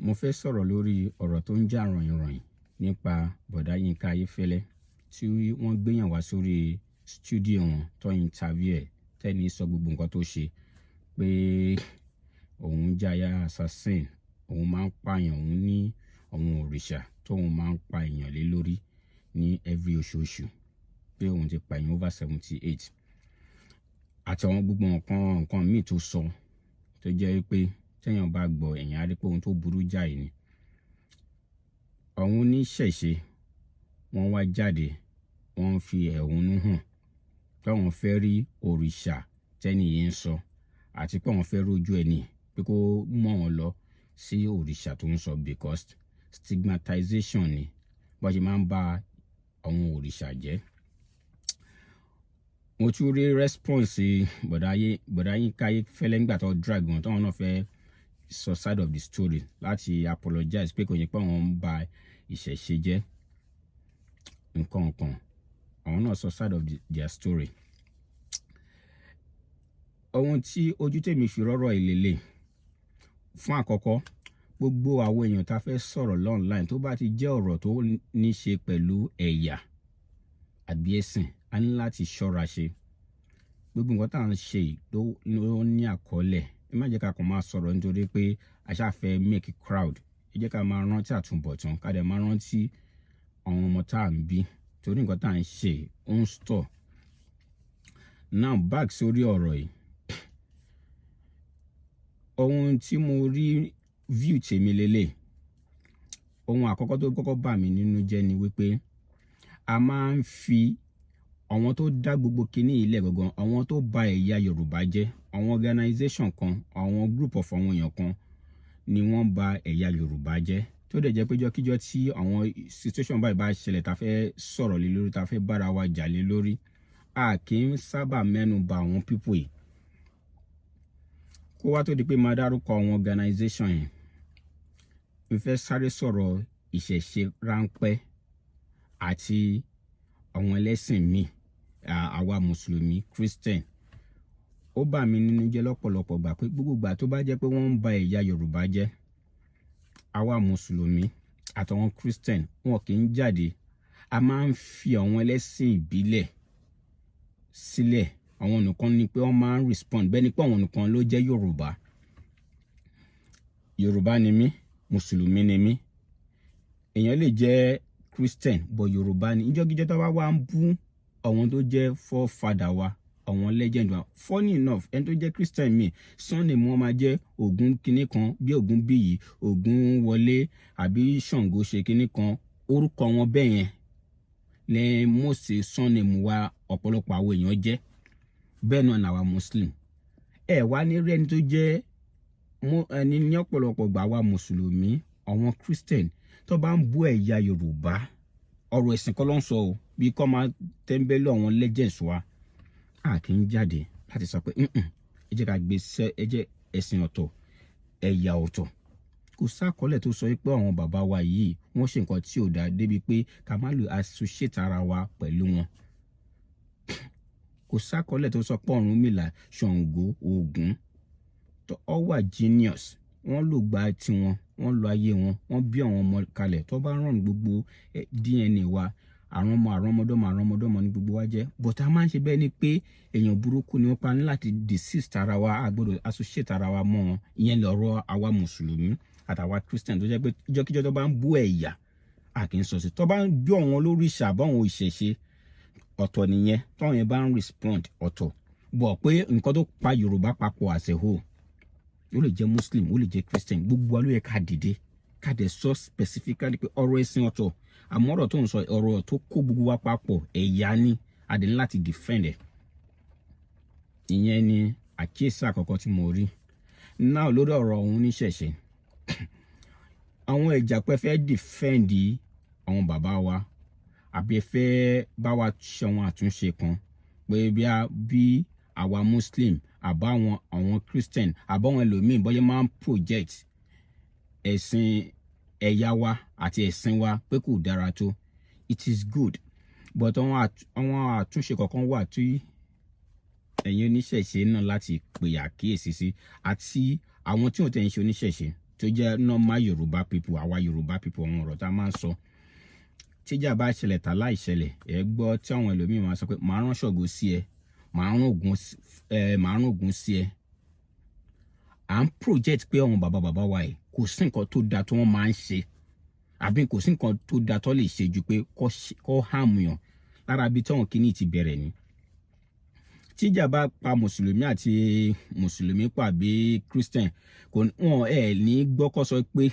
Mo fẹ́ sọ̀rọ̀ lórí ọ̀rọ̀ tó ń jà ròyìnròyìn nípa bọ̀dá Yínká Ayefele tí wọ́n gbéyàn wá sórí stúdíò wọn tó interview ẹ̀ tẹ́ni sọ gbogbo nǹkan tó ṣe pé òun jaya assassin, òun máa ń pààyàn, òun ní àwọn òrìṣà tóun máa ń pa èèyàn lé lórí ní every oṣooṣù, pé òun ti pa èèyàn over 78 àti àwọn gbogbo nǹkan míì tó sọ tó jẹ́ pé téèyàn bá gbọ́ èèyàn á rí pé ohun tó burú jáì ni. Àwọn oníṣẹ̀ṣe wọ́n wá jáde, wọ́n ń fi ẹ̀hónú hàn pé àwọn fẹ́ rí òrìṣà tẹ́ni yìí ń sọ àti pé àwọn fẹ́ rójú ẹni pé kó mọ̀ wọ́n lọ sí òrìṣà tó ń sọ because stigmatization ni bó ṣe máa ń bá àwọn òrìṣà jẹ́. Mo tún rí response bọ̀dá Yínká Ayefele nígbà tó drag wọn táwọn náà fẹ́ sọ side of the story láti apologize pé kò yẹ pé àwọn ń ba ìṣẹ̀ṣe jẹ́ nǹkan àwọn náà sọ side of their story. Ohun tí ojú tèmi fi rọ́rọ̀ ìlélẹ̀ fún àkọ́kọ́, gbogbo àwọn èèyàn tá fẹ́ sọ̀rọ̀ online tó bá ti jẹ́ ọ̀rọ̀ tó ní ṣe pẹ̀lú ẹ̀yà àbí ẹ̀sìn, a ní láti ṣọ́ra ṣe. Gbogbo nǹkan tá à ń ṣe ló ní àkọọ́lẹ̀. Ẹ má jẹ́ ká kàn máa sọ̀rọ̀ nítorí pé a ṣáà fẹ́ make crowd. Ẹ jẹ́ ká máa rántí àtúbọ̀tán, ká dẹ̀ máa rántí àwọn ọmọ tá à ń bí torí nǹkan tá à ń ṣe ó ń store. Now back sórí ọ̀rọ̀ yìí. Ohun tí mo rí view tèmi lélẹ̀. Ohun àkọ́kọ́ tó kọ́kọ́ bà mí nínú jẹ́ ni wípé a máa ń fi àwọn tó dá gbogbo kinní ilẹ̀ gangan, àwọn tó ba ẹ̀yà Yorùbá jẹ́, àwọn organization kan, àwọn group of àwọn èèyàn kan ni wọ́n ba ẹ̀yà Yorùbá jẹ́. Tó dẹ̀ jẹ́ pé jọ́kíjọ́ tí àwọn situation báyìí bá ṣẹlẹ̀ tá fẹ́ sọ̀rọ̀ lé lórí, tá fẹ́ bára wa jà lé lórí, a kì í sábà mẹ́nu bà àwọn people yìí. Kó wá tó di pé máa dárúkọ àwọn organization yìí, mo fẹ́ sáré sọ̀rọ̀ ìṣẹ̀ṣe ráńpẹ́ àti àwọn ẹlẹ́sìn míì, àwa mùsùlùmí, Christian. Ó bà mí nínú jẹ́ lọ́pọ̀lọpọ̀ gbà pé gbogbo ìgbà tó bá jẹ́ pé wọ́n ń ba ẹ̀yà Yorùbá jẹ́, àwa mùsùlùmí àtàwọn Christian wọn kì í jáde. A máa ń fi àwọn ẹlẹ́sìn ìbílẹ̀ sílẹ̀. Àwọn nìkan ni pé wọ́n máa ń respond bẹ́ẹ̀ ni pé àwọn nìkan ló jẹ́ Yorùbá. Yorùbá ni mí, mùsùlùmí ni mí. Èèyàn lè jẹ́ Christian but Yorùbá ni. Ìjọ́kíjọ́ tó bá wá ń bú àwọn tó jẹ́ forefather wa, àwọn legend wa. Funny enough, ẹni tó jẹ́ Christian mi, Sunday wọn máa jẹ́ Ògún kinní kan bí Ògún bíyì, Ògún wọlé àbí Ṣàngó ṣe kinní kan. Orúkọ wọn bẹ́ẹ̀ yẹn lẹ́ mọ́ọ̀sì Sunday mu wa ọ̀pọ̀lọpọ̀ àwọn èèyàn jẹ́. Bẹ́ẹ̀ náà ni àwa Muslim. Ẹ wá ní rí ẹni tó jẹ́ ẹni ní ọ̀pọ̀lọpọ̀ gbà wa Mùsùlùmí, àwọn Christian tó bá ń bú ẹ̀yà Yorùbá, ọ̀rọ̀ ẹ̀sìn kọ́ ló ń sọ o, bí kò máa tẹ́ńbẹ́lú àwọn legends wa. A kì í jáde láti sọ pé ẹ jẹ́ ká gbé ẹ̀sìn ọ̀tọ̀, ẹ̀yà ọ̀tọ̀. Kò sákọọ́lẹ̀ tó sọ pé àwọn bàbá wa yìí wọ́n ṣe nǹkan tí ò dáa débi pé ká má lè associate ara wa pẹ̀lú wọn. Kò sákọọ́lẹ̀ tó sọ pé Ọ̀rúnmìlà, Ṣàngó, Ògún tó wà genius. Wọ́n lò gba tiwọn, wọ́n lo ayé wọn, wọ́n bí àwọn ọmọ kalẹ̀ tó bá rán gbogbo DNA wa, àrọ́mọdọ́mọ ní gbogbo wa jẹ́. But a máa ń ṣe bẹ́ẹ̀ ni pé èèyàn burúkú ni wọ́n pa ní láti desist ara wa, a gbọ́dọ̀ associate ara wa mọ́ wọn. Ìyẹn lọ̀rọ̀ àwa Mùsùlùmí àtàwa Christian tó jẹ́ pé ìjọ́kíjọ́ tó bá ń bú ẹ̀yà, a kì í sọ sí. Tó bá ń bí àwọn lórí ìṣàbọ̀wọ̀n ìṣẹ̀ṣe ọ̀tọ̀ nìyẹn, táwọn yẹn bá ń respond ọ̀tọ̀. Bọ̀ pé nǹkan tó pa Yorùbá papọ̀ as a whole, ó lè jẹ́ Muslim, ó lè jẹ́ Christian, gbogbo wa ló yẹ ká dìde ká dẹ̀ sọ specifically pé ọ̀rọ̀ ẹ̀sìn ọ̀tọ̀, àmọ́ ọ̀rọ̀ tó ń sọ ọ̀rọ̀ tó kó gbogbo wa papọ̀ ẹ̀yà ni, a dẹ̀ ní láti defend ẹ̀. Ìyẹn ni àkíyèsí àkọ́kọ́ tí mo rí. Now lórí ọ̀rọ̀ òun oníṣẹ̀ṣe, àwọn ìjàpẹ́ fẹ́ defend àwọn bàbá wa àbí ẹ fẹ́ bá wa ṣe àwọn àtúnṣe kan pé bí àwa Muslim àbáwọn àwọn Christian àbáwọn ẹlòmíì bọ́yẹ́ máa ń project ẹ̀sìn ẹ̀yà wa àti ẹ̀sìn wa pé kò dára tó. It is good but àwọn àtúnṣe kọ̀ọ̀kan wà tí ẹ̀yin oníṣẹ̀ṣe náà láti pè àkíyèsí sí àti àwọn tí ò tẹ̀ ń ṣe oníṣẹ̀ṣe tó jẹ́ normal Yoruba people, àwa Yoruba people, àwọn ọ̀rọ̀ tá a máa ń sọ tíjà bá ṣẹlẹ̀ tà láì ṣẹlẹ̀ ẹ gbọ́ tí àwọn ẹlòmíì máa sọ pé màá rán Ṣàngó sí ẹ, màá rán Ògún sí ẹ. À ń project pé àwọn bàbá wa ẹ̀ kò sí nǹkan tó da tó wọ́n máa ń ṣe, àbí kò sí nǹkan tó da tó lè ṣe ju pé kọ́ hàmù yàn lára bí táwọn kìíní ti bẹ̀rẹ̀ ni. Tíjà bá pa mùsùlùmí àti mùsùlùmí pàbí Christian, wọn ní gbọ́kọ́ sọ pé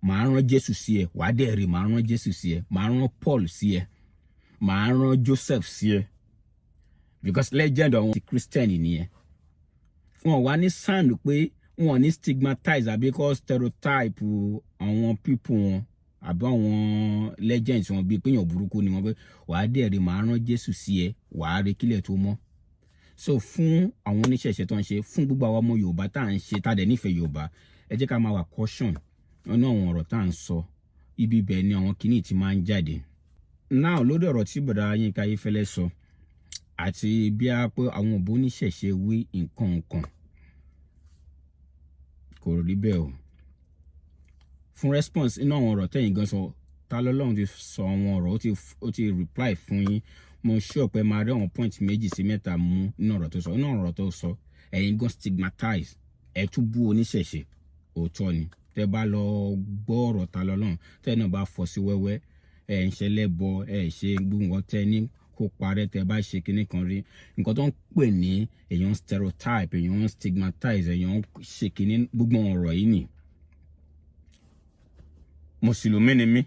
màá rán Jésù sí ẹ, wàá dẹ̀ rí màá rán Jésù sí ẹ, màá rán Paul sí ẹ, màá rán Joseph sí ẹ, because legend àwọn ti Christian nìyẹn. Wọn wá ní sound pé wọn ní stigmatize àbí kọ́ stereotype àwọn people wọn àbí àwọn legends wọn bíi pé èèyàn burúkú ni wọn pé wàá dẹ̀ rí màá rán Jésù sí ẹ, wàá rí kílẹ̀ tó mọ́. So fún àwọn oníṣẹ̀ṣẹ̀ tó ń ṣe, fún gbogbo àwọn ọmọ Yorùbá tá à ń ṣe tá a dẹ̀ nífẹ̀ẹ́ Yorùbá, ẹ jẹ́ ká máa wà caution ọ̀nà àwọn ọ̀rọ̀ tá à ń sọ, ibi bẹ́ẹ̀ ni àwọn kìíní ti máa ń jáde. Now lórí ọ̀rọ̀ tí bọ̀dá Yínká Ayéfẹ́lẹ́ sọ àti bí a pé àwọn òbó oníṣẹ̀ṣẹ̀ wí nǹkan kò rí bẹ́ẹ̀ o. Fún response inú àwọn ọ̀rọ̀ tẹ́yìn gan sọ, ta lọ́lọ́run ti sọ àwọn ọ̀rọ̀ ó ti reply fún yín. Mo sure pé máa rí àwọn point méjì sí mẹ́ta mú nínú ọ̀rọ̀ tó sọ. Nínú ọ̀rọ̀ tó sọ ẹ̀yin gan stigmatize, ẹ̀ tún bú oníṣẹ̀ṣẹ̀, òótọ́ ni. Tẹ́ bá lọ gbọ́ ọ̀rọ̀ ta lọ́lọ́run tẹ́ náà bá fọ́ sí wẹ́wẹ́, ẹ̀ ń ṣẹlẹ́bọ, ẹ̀ ṣe gbogbo tẹ́ ní kó parẹ́, tẹ́ bá ṣe kinní kan rí. Nǹkan tó ń pè ní èèyàn stereotype, èèyàn stigmatize, èèyàn ṣe kinní, gbogbo ọ̀rọ̀ yìí ni. Mùsùlùmí ni mí,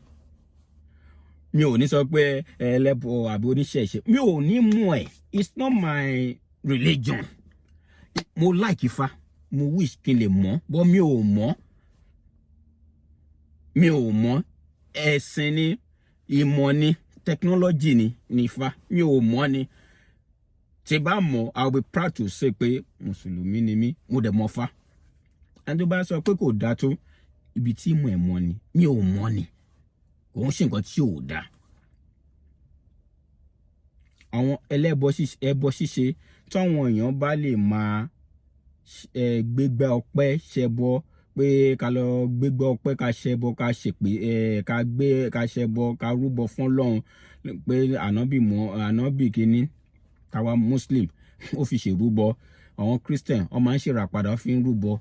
mi ò ní sọ pé ẹlẹ́bọ àbí oníṣẹ̀ṣẹ̀, mi ò ní mú ẹ̀, it's not my religion. Mo like Ifá, mo wish kí n lè mọ̀, but mi ò mọ̀. Ẹ̀sìn ni, ìmọ̀ ni, technology ni Ifá, mi ò mọ̀ ni. Tí bá mọ̀, I'll be proud to say pé mùsùlùmí ni mí, mo dẹ̀ mọ̀ Fá. Ẹni tó bá sọ pé kò dáa tó, ibi tí mo ẹ̀ mọ̀ ni, mi ò mọ̀ ni, kò ń ṣe nǹkan tí ò dáa. Àwọn ẹbọ ṣíṣe táwọn èèyàn bá lè máa gbégbá ọpẹ́ ṣẹbọ, pé ká lọ gbégbá ọpẹ́ ká ṣẹbọ ká ṣèpè, ká ṣẹbọ ká rúbọ fún Ọlọ́run, pé ànábì kìíní káwa Muslim ó fi ṣèrúbọ, àwọn Christian wọ́n máa ń ṣèràpadà fi ń rúbọ.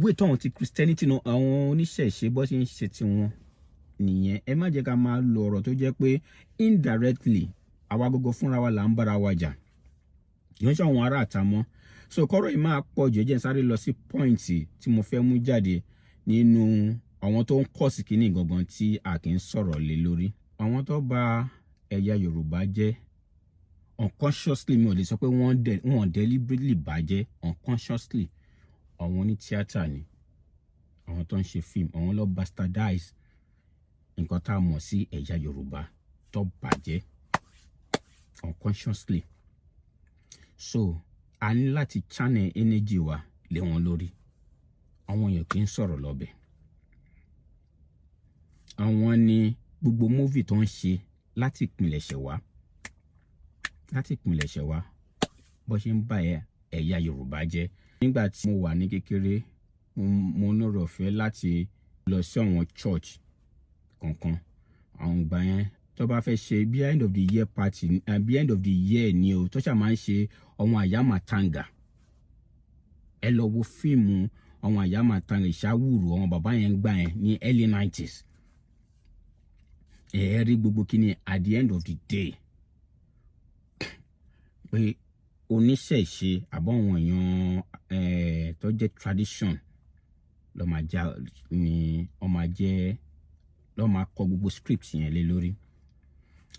Wé tọ́hún ti Christianity náà àwọn oníṣẹ̀ṣe bọ́ sí ń ṣe tiwọn nìyẹn. Ẹ má jẹ́ ká máa lo ọ̀rọ̀ tó jẹ́ pé indirectly àwa gbogbo fúnra wa là ń bára wa jà, yóò ṣe àwọn ará àtàmọ́. So kọ́rọ̀ yìí máa pọ̀ jù, ẹ jẹ́ n sáré lọ sí pọ́ìntì tí mo fẹ́ mú jáde nínú àwọn tó ń kọ́ sí kínní gangan tí a kì í sọ̀rọ̀ lé lórí. Àwọn tó bà ẹ̀yà Yorùbá jẹ́ unconsciously, mi ò lè sọ pé wọ́n deliberately bàjẹ́, unconsciously àwọn oní tíátà ni, àwọn tó ń ṣe fíìmù, àwọn ló bastardize nǹkan tá a mọ̀ sí ẹ̀yà Yorùbá tó bàjẹ́ unconsciously. So a ní láti channel energy wa lé wọn lórí. Àwọn èèyàn kì í sọ̀rọ̀ lọ́bẹ̀. Àwọn ni gbogbo movie tó ń ṣe láti ìpìlẹ̀ṣẹ̀ wá bó ṣe ń bá ẹ̀yà Yorùbá jẹ́. Nígbà tí mo wà ní kékeré, mo ní ọ̀rọ̀ ọ̀fẹ́ láti lọ sí àwọn church kankan. Àwọn ìgbà yẹn tó bá fẹ́ ṣe bí end of the year party, bí end of the year ni o, tó ṣà máa ń ṣe àwọn àyámàtanga. Ẹ lọ wo fíìmù àwọn àyámàtanga ìṣàwùrù àwọn bàbá yẹn gbà yẹn ní early 90s. Ẹ rí gbogbo kíni at the end of the day pé oníṣẹ̀ṣe àbọ̀ àwọn èèyàn tó jẹ́ tradition ló máa kọ gbogbo script yẹn lé lórí.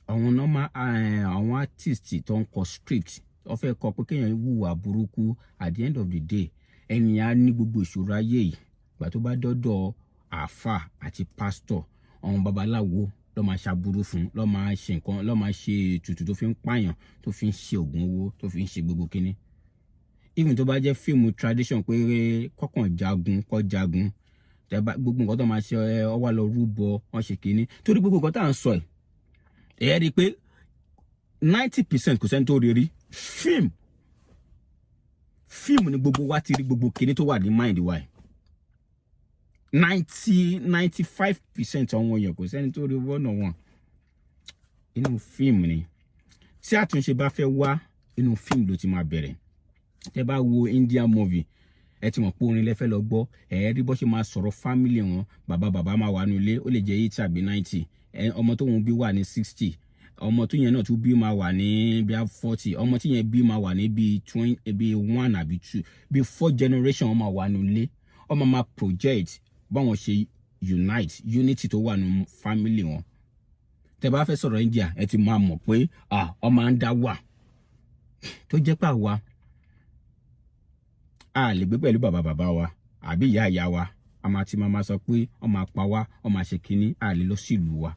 Àwọn artist tó ń kọ script wọ́n fẹ́ kọ pé kéèyàn hùwà burúkú, at the end of the day ẹnìyàn á ní gbogbo ìṣòro ayé yìí. Ìgbà tó bá dọ́dọ̀ àáfà àti pastor, àwọn babaláwo ló máa ṣàbúrú fún, ló máa ṣe nǹkan, ló máa ṣe ètùtù tó fi ń pààyàn, tó fi ń ṣe ògùn owó, tó fi ń ṣe gbogbo kíní. Even tó bá jẹ́ fíìmù tradition pé kọ́kàn jagun, gbogbo nǹkan tó máa ṣe ọ wá lọ rúbọ, wọ́n ṣe kíní. Torí gbogbo nǹkan tá à ń sọ ẹ̀ rí i pé 90% kò sẹ́ni tó rí fíìmù ni gbogbo wa ti rí gbogbo kíní tó wà ní mind wa. 95% àwọn èèyàn kò sẹ́ni tó rí wọ́nà wọn. Inú fíìmù ni. Tí àtúnṣe bá fẹ́ wá, inú fíìmù ló ti máa bẹ̀rẹ̀. Tẹ́ bá wo Indian movie, ẹ ti mọ̀ pé orin lẹ fẹ́ lọ gbọ́, ẹ rí bó ṣe máa sọ̀rọ̀ family wọn. Bàbá máa wà nílé, ó lè jẹ́ 80 àbí 90. Ọmọ tó wọn bí wà ní 60. Ọmọ tó yẹn náà tún bí máa wà ní bí 40. Ọmọ tí yẹn bí máa wà ní bí 20, bí 1 àbí 2. Bí 4 generation wọn máa wà nílé. Ọmọ máa project báwọn ṣe unity tó wà ní family wọn. Tẹ́ bá fẹ́ sọ̀rọ̀ India, ẹ ti máa mọ̀ pé ọmọ ń dá wà. Tó jẹ́ pé àwa a lè gbé pẹ̀lú bàbá wa àbí ìyá wa. A máa ti máa sọ pé ọmọ apá wa, ọmọ àṣekínní, a lè lọ sí ìlú wa.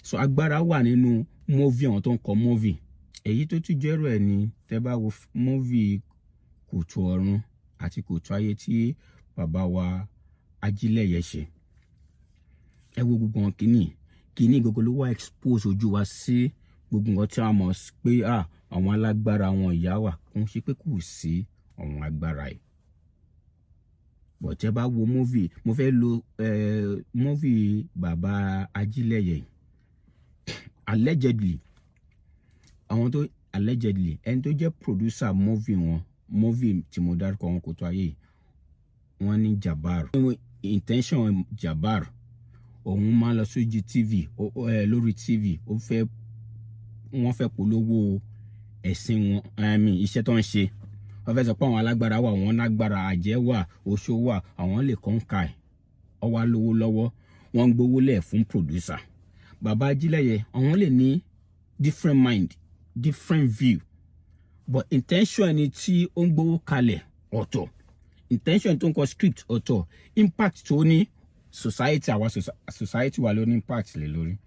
So agbára wà nínú movie àwọn tó ń kọ movie. Èyí tó tún jẹ́rọ ẹ̀ ni tẹ́ bá wo movie Kòtò Ọ̀run àti Kòtò Ayé tí bàbá wa Ajílẹ̀yẹ ṣe. Ẹ wo gbogbo wọn kíní gbogbo ló wá expose ojú wa sí gbogbo nǹkan tí a mọ̀ pé àwọn alágbára àwọn ìyá wa kò ń ṣe pé kò sí àwọn agbára yìí. But tẹ́ bá wo movie, mo fẹ́ lo movie bàbá Ajílẹ̀yẹ. Allegedly ẹni tó jẹ́ producer movie tí mo dárúkọ wọn Kòtò Ayé, wọ́n ní Jabbar. Intention Jabbar, òun máa lọ sójú TV, lórí TV, wọ́n fẹ́ polówó ẹ̀sìn wọn, iṣẹ́ tó ń ṣe. Wọ́n fẹ́ sọ pé àwọn alágbára wà, wọ́n lágbára, àjẹ́ wà, oṣó wà, àwọn lè kọ́ńkà ẹ̀. Ó wá lówó lọ́wọ́, wọ́n ń gbówó lẹ̀ fún producer. Bàbá Ajílẹ̀yẹ, àwọn lè ní different mind, different view. But intention ẹni tí ó ń gbówó kalẹ̀ ọ̀tọ̀. Intention tó ń kọ script ọ̀tọ̀. Impact tó ní society wa ló ní impact lé lórí.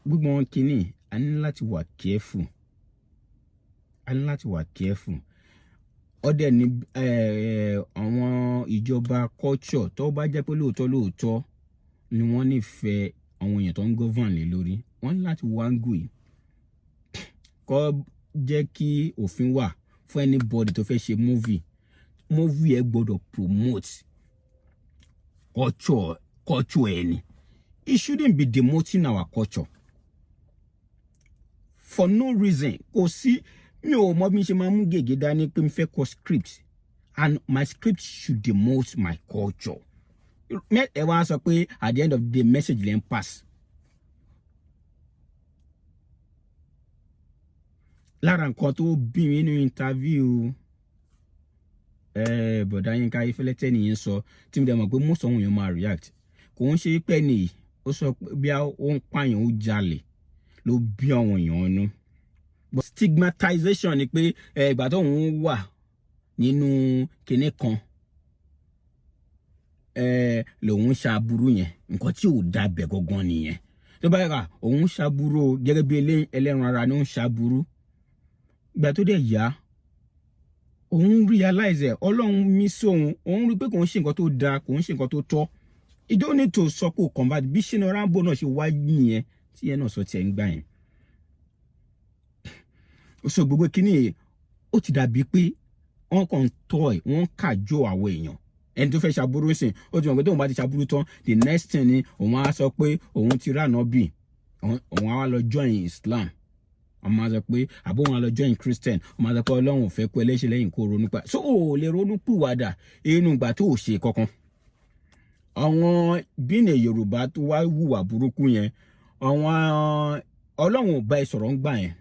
Gbogbo wọn kíní, a ní láti wà careful. Ọdẹ ní àwọn ìjọba culture tó bá jẹ́ pé lóòótọ́ ni wọ́n nífẹ̀ẹ́ àwọn èèyàn tó ń govern lé lórí. Wọ́n ní láti wá ń gùn yìí. Kó jẹ́ kí òfin wà fún anybody tó fẹ́ ṣe movie ẹ gbọ́dọ̀ promote culture ẹni. It shouldn't be demoting our culture for no reason. Kò sí, mi ò mọ̀ bí n ṣe máa mú gègé dání pé mi fẹ́ kọ script and my script should demote my culture. Ẹ wá sọ pé at the end of the day message lè ń pass. Lára nǹkan tó bí mi nínú interview bọ̀dá Yínká Ayefele tẹ́nìyẹn sọ tí mo dẹ̀ mọ̀ pé most àwọn èèyàn máa react. Kò ń ṣe pé nìyí ó sọ pé bí ó ń pààyàn ó jalè ló bí àwọn èèyàn nú. But stigmatization ni pé ìgbà tó ń wà nínú kinní kan lòun ṣàbúrú yẹn, nǹkan tí ò dábẹ̀ gangan nìyẹn. Tó bá yà òun ṣàbúrú gẹ́gẹ́ bí ẹlẹ́ran ara ni ó ń ṣàbúrú. Ìgbà tó dẹ̀ yá, òun realize Ọlọ́run mí sí òun rí pé kò ń ṣe nǹkan tó dáa, kò ń ṣe nǹkan tó tọ́. You don't need to sọ pé o convert. Bí Shina Rambo náà ṣe wá nìyẹn tí ẹ náà sọ tiẹ̀ ń gbà yẹn. So gbogbo kíní ó ti dàbí pé wọ́n kàn ń tọ́ ẹ̀, wọ́n kàjọ àwọn èèyàn. Ẹni tó fẹ́ ṣàbúrú sìn, ó ti mọ̀ pé tóun bá ti ṣàbúrú tán, the next thing ni òun á sọ pé òun ti rà Ànábì, òun á wá lọ join Islam. Wọ́n máa sọ pé àbó wọn á lọ join Christian, wọ́n máa sọ pé Ọlọ́run ò fẹ́ kó ẹlẹ́ṣẹ̀ lẹ́yìn kó ronú pa. So o lè ronú pìwàdà inú ìgbà tó ò ṣe kankan. Àwọn bíní Yorùbá tó wá hùwà burúkú yẹn, àwọn Ọlọ́run ò bá ẹ sọ̀rọ̀ ń gbà yẹn.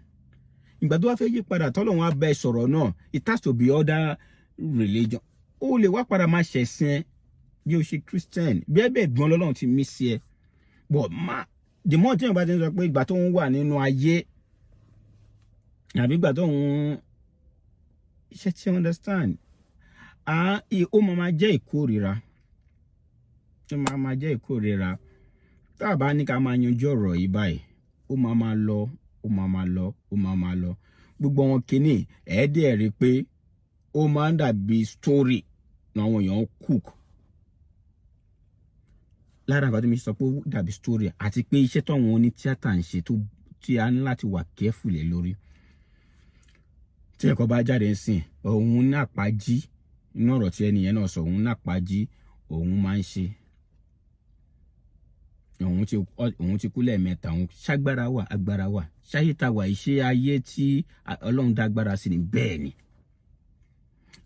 Ìgbà tó wá fẹ́ yí padà tọ́lọ́run á bá ẹ sọ̀rọ̀ náà, it has to be other religion. O lè wá padà máa ṣẹ̀sìn bí o ṣe Christian, bí ẹ bẹ́ẹ̀ gbọ́n lọ́lọ́run ti mí sí ẹ. But the more tí wọ́n bá ti ń sọ pé ìgbà tó ń wà nínú ayé àbí ìgbà tó ń ṣe ti understand, ó máa jẹ́ ìkórìíra. Ó máa jẹ́ ìkórìíra. Tá a bá ní ká máa yanjú ọ̀rọ̀ yìí báyìí, ó máa lọ. Gbogbo wọn kíní ẹ̀ẹ́dẹ̀ rí pé ó máa ń dàbí story àwọn èèyàn cook. Lára àgbàdo mi sọ pé ó dàbí story àti pé iṣẹ́ táwọn oní tíátà ń ṣe tí a ní láti wà careful lé lórí. Tí ẹ̀kọ́ bá jáde ń sìn, òun náà pàjí inú ọ̀rọ̀ tí ẹnìyẹn náà sọ, òun náà pàjí, òun máa ń ṣe òun ti kú lẹ́ẹ̀mẹ́ta òun ṣágbára wà agbára wà ṣáyé ta wà iṣẹ́ ayé tí Ọlọ́run dá agbára sí ni bẹ́ẹ̀ ni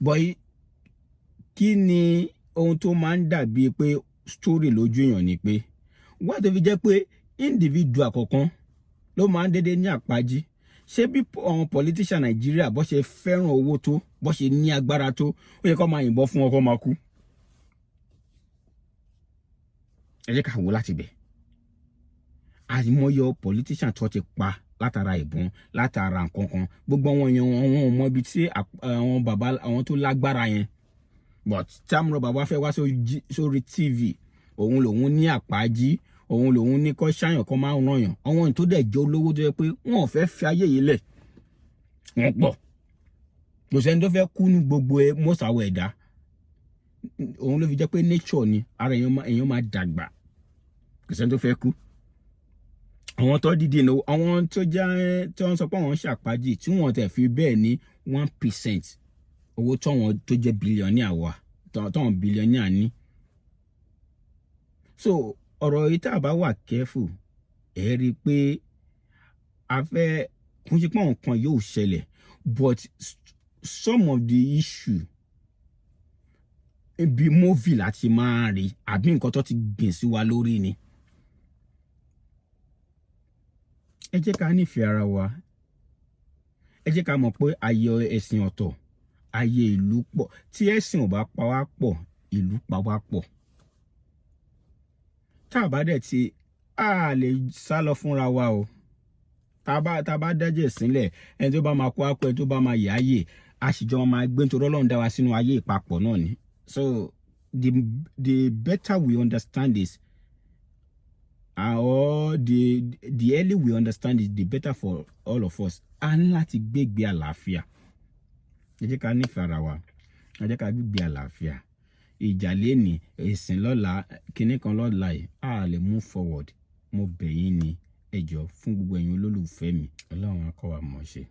bọ́yì kí ni ohun tó máa ń dàbí pé story lójú èèyàn ni pé wá tó fi jẹ́ pé individual kọ̀ọ̀kan ló máa ń dédé ní àpájí ṣé bí àwọn politician Nàìjíríà bó ṣe fẹ́ràn owó tó bó ṣe ní agbára tó ó yẹ kó máa yìnbọn fún wọn kó máa kú ẹ jẹ́ ká wò láti bẹ̀ àìmọye politician tó ti pa látara ìbọn látara nǹkan kan gbogbo àwọn èèyàn wọn ò mọ ibi tí àwọn bàbá àwọn tó lágbára yẹn but táwọn bàbá fẹ́ wá sórí TV òun lòun ní àpájí òun lòun ní kọ́ ṣáyàn kan máa ń rànyàn àwọn tó dẹ̀ jẹ́ olówó tó yẹ pé wọn ò fẹ́ fi ayé yìí lẹ̀ wọ́n pọ̀ kò sẹ́ni tó fẹ́ kú ní gbogbo mọ́sàwọ̀ ẹ̀dá òun ló fi jẹ́ pé nature ni ara èèyàn máa dàgbà kò sẹ́ni tó fẹ́ kú àwọn tó dìde ní àwọn tó jẹ́ tí wọ́n sọ pé àwọn ṣàpájì tí wọ́n tẹ̀ fi bẹ́ẹ̀ ní 1% owó tọ́wọ́n tó jẹ́ billionaire wà tọ́wọ́n billionaire ní. So ọ̀rọ̀ yìí tá a bá wà careful ẹ rí i pé a fẹ́ kún ṣe pé nǹkan yóò ṣẹlẹ̀ but some of the issue bí movie láti máa rí àbí nǹkan tó ti gbìn sí wa lórí ni. ẹ jẹ́ ká nífẹ̀ẹ́ ara wa ẹ jẹ́ ká mọ̀ pé ayé ẹ̀sìn ọ̀tọ̀ ayé ìlú pọ̀ tí ẹ̀sìn ò bá pa wá pọ̀ ìlú pa wá pọ̀ tá a bá dẹ̀ ti a lè sá lọ fúnra wa o tá a bá dájẹ́ sílẹ̀ ẹni tó bá máa kó akọ ẹni tó bá máa yáyè a sì jọ máa gbé nítorí Ọlọ́run dá wa sínú ayé ìpapọ̀ náà ni so the better we understand this or the early we understand it the better for all of us a ní láti gbégbé àlàáfíà ẹ jẹ́ ká nífẹ̀ẹ́ ara wa ẹ jẹ́ ká gbégbé àlàáfíà ìjà lẹ́ni ẹ̀sìn lọ́la kinní kan lọ́la yìí a lè move forward mo bẹ̀ yín ni ẹ jọ̀ọ́ fún gbogbo ẹ̀yin olólùfẹ́ mi Ọlọ́run á kọ́ wa mọ̀ ṣe.